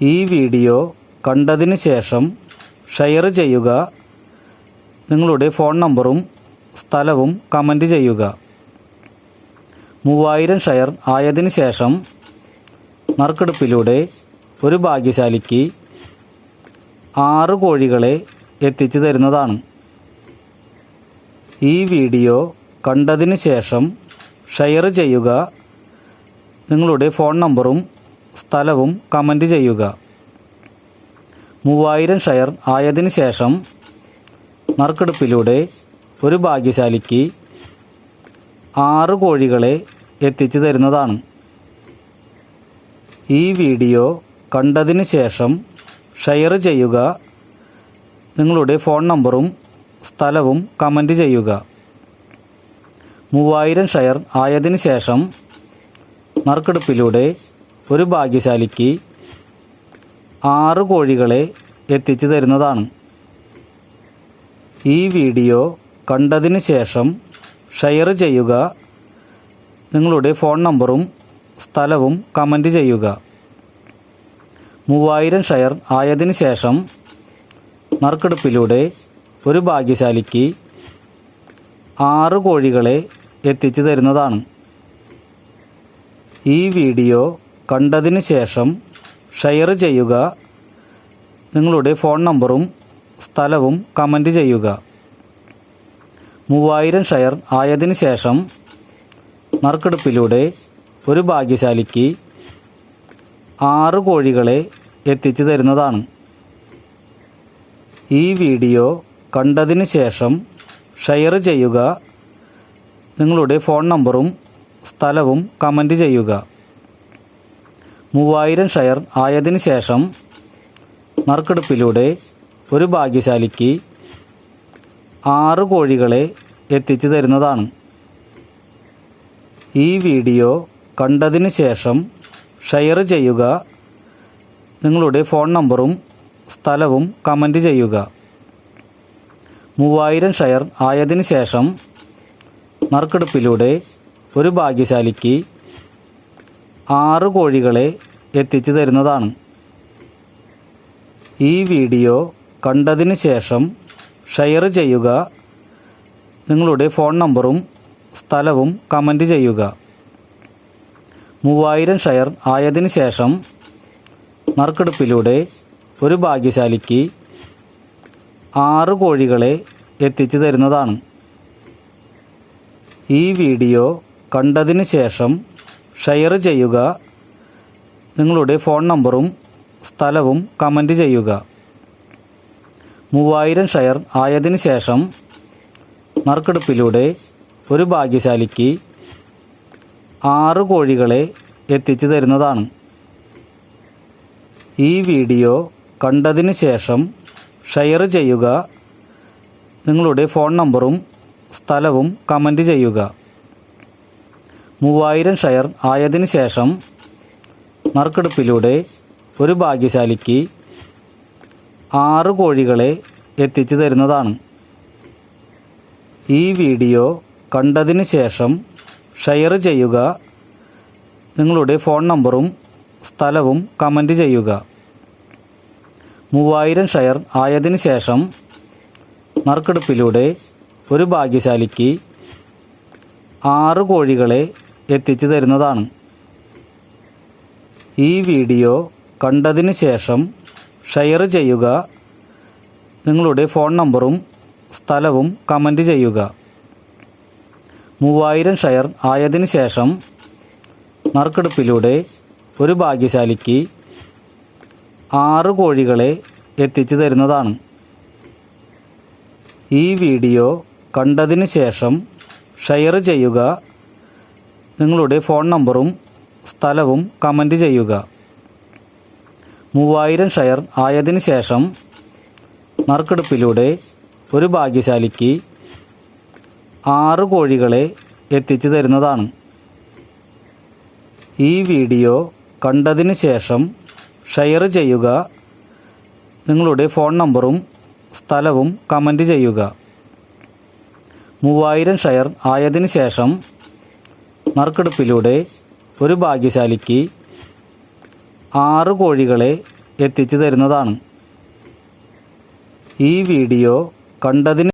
ഈ വീഡിയോ കണ്ടതിന് ശേഷം ഷെയർ ചെയ്യുക. നിങ്ങളുടെ ഫോൺ നമ്പറും സ്ഥലവും കമൻറ്റ് ചെയ്യുക. 3000 ഷെയർ ആയതിനു ശേഷം നറുക്കെടുപ്പിലൂടെ ഒരു ഭാഗ്യശാലിക്ക് 6 കോഴികളെ എത്തിച്ചു തരുന്നതാണ്. ഈ വീഡിയോ കണ്ടതിന് ശേഷം ഷെയർ ചെയ്യുക. നിങ്ങളുടെ ഫോൺ നമ്പറും സ്ഥലവും കമൻറ്റ് ചെയ്യുക. 3000 ഷെയർ ആയതിനു ശേഷം നറുക്കെടുപ്പിലൂടെ ഒരു ഭാഗ്യശാലിക്ക് 6 കോഴികളെ എത്തിച്ചു തരുന്നതാണ്. ഈ വീഡിയോ കണ്ടതിന് ശേഷം ഷെയർ ചെയ്യുക. നിങ്ങളുടെ ഫോൺ നമ്പറും സ്ഥലവും കമൻറ്റ് ചെയ്യുക. 3000 ഷെയർ ആയതിനു ശേഷം നറുക്കെടുപ്പിലൂടെ ഒരു ഭാഗ്യശാലിക്ക് 6 കോഴികളെ എത്തിച്ചു തരുന്നതാണ്. ഈ വീഡിയോ കണ്ടതിന് ശേഷം ഷെയർ ചെയ്യുക. നിങ്ങളുടെ ഫോൺ നമ്പറും സ്ഥലവും കമൻറ്റ് ചെയ്യുക. 3000 ഷെയർ ആയതിനു ശേഷം നറുക്കെടുപ്പിലൂടെ ഒരു ഭാഗ്യശാലിക്ക് 6 കോഴികളെ എത്തിച്ചു തരുന്നതാണ്. ഈ വീഡിയോ കണ്ടതിന് ശേഷം ഷെയർ ചെയ്യുക. നിങ്ങളുടെ ഫോൺ നമ്പറും സ്ഥലവും കമൻറ്റ് ചെയ്യുക. 3000 ഷെയർ ആയതിനു ശേഷം നറുക്കെടുപ്പിലൂടെ ഒരു ഭാഗ്യശാലിക്ക് 6 കോഴികളെ എത്തിച്ചു തരുന്നതാണ്. ഈ വീഡിയോ കണ്ടതിന് ശേഷം ഷെയർ ചെയ്യുക. നിങ്ങളുടെ ഫോൺ നമ്പറും സ്ഥലവും കമൻറ്റ് ചെയ്യുക. 3000 ഷെയർ ആയതിനു ശേഷം നറുക്കെടുപ്പിലൂടെ ഒരു ഭാഗ്യശാലിക്ക് 6 കോഴികളെ എത്തിച്ചു തരുന്നതാണ്. ഈ വീഡിയോ കണ്ടതിന് ശേഷം ഷെയർ ചെയ്യുക. നിങ്ങളുടെ ഫോൺ നമ്പറും സ്ഥലവും കമൻറ്റ് ചെയ്യുക. 3000 ഷെയർ ആയതിനു ശേഷം നറുക്കെടുപ്പിലൂടെ ഒരു ഭാഗ്യശാലിക്ക് 6 കോഴികളെ എത്തിച്ചു തരുന്നതാണ്. ഈ വീഡിയോ കണ്ടതിന് ശേഷം ഷെയർ ചെയ്യുക. നിങ്ങളുടെ ഫോൺ നമ്പറും സ്ഥലവും കമൻറ്റ് ചെയ്യുക. 3000 ഷെയർ ആയതിനു ശേഷം നറുക്കെടുപ്പിലൂടെ ഒരു ഭാഗ്യശാലിക്ക് 6 കോഴികളെ എത്തിച്ചു തരുന്നതാണ്. ഈ വീഡിയോ കണ്ടതിന് ശേഷം ഷെയർ ചെയ്യുക. നിങ്ങളുടെ ഫോൺ നമ്പറും സ്ഥലവും കമൻറ്റ് ചെയ്യുക. 3000 ഷെയർ ആയതിനു ശേഷം നറുക്കെടുപ്പിലൂടെ ഒരു ഭാഗ്യശാലിക്ക് 6 കോഴികളെ എത്തിച്ചു തരുന്നതാണ്. ഈ വീഡിയോ കണ്ടതിന് ശേഷം ഷെയർ ചെയ്യുക. നിങ്ങളുടെ ഫോൺ നമ്പറും സ്ഥലവും കമൻറ്റ് ചെയ്യുക. 3000 ഷെയർ ആയതിനു ശേഷം നറുക്കെടുപ്പിലൂടെ ഒരു ഭാഗ്യശാലിക്ക് 6 കോഴികളെ എത്തിച്ചു തരുന്നതാണ്. ഈ വീഡിയോ കണ്ടതിന് ശേഷം ഷെയർ ചെയ്യുക. നിങ്ങളുടെ ഫോൺ നമ്പറും സ്ഥലവും കമൻറ്റ് ചെയ്യുക. 3000 ഷെയർ ആയതിനു ശേഷം നറുക്കെടുപ്പിലൂടെ ഒരു ഭാഗ്യശാലിക്ക് 6 കോഴികളെ എത്തിച്ചു തരുന്നതാണ്. ഈ വീഡിയോ കണ്ടതിന് ശേഷം ഷെയർ ചെയ്യുക. നിങ്ങളുടെ ഫോൺ നമ്പറും സ്ഥലവും കമൻറ്റ് ചെയ്യുക. 3000 ഷെയർ ആയതിനു ശേഷം നറുക്കെടുപ്പിലൂടെ ഒരു ഭാഗ്യശാലിക്ക് 6 കോഴികളെ എത്തിച്ചു തരുന്നതാണ്. ഈ വീഡിയോ കണ്ടതിന് ശേഷം ഷെയർ ചെയ്യുക. നിങ്ങളുടെ ഫോൺ നമ്പറും സ്ഥലവും കമൻറ്റ് ചെയ്യുക. 3000 ഷെയർ ആയതിനു ശേഷം നറുക്കെടുപ്പിലൂടെ ഒരു ഭാഗ്യശാലിക്ക് 6 കോഴികളെ എത്തിച്ചു തരുന്നതാണ്. ഈ വീഡിയോ കണ്ടതിന് ശേഷം ഷെയർ ചെയ്യുക. നിങ്ങളുടെ ഫോൺ നമ്പറും സ്ഥലവും കമൻറ്റ് ചെയ്യുക. 3000 ഷെയർ ആയതിനു ശേഷം നറുക്കെടുപ്പിലൂടെ ഒരു ഭാഗ്യശാലിക്ക് 6 കോഴികളെ എത്തിച്ചു തരുന്നതാണ്. ഈ വീഡിയോ കണ്ടതിന്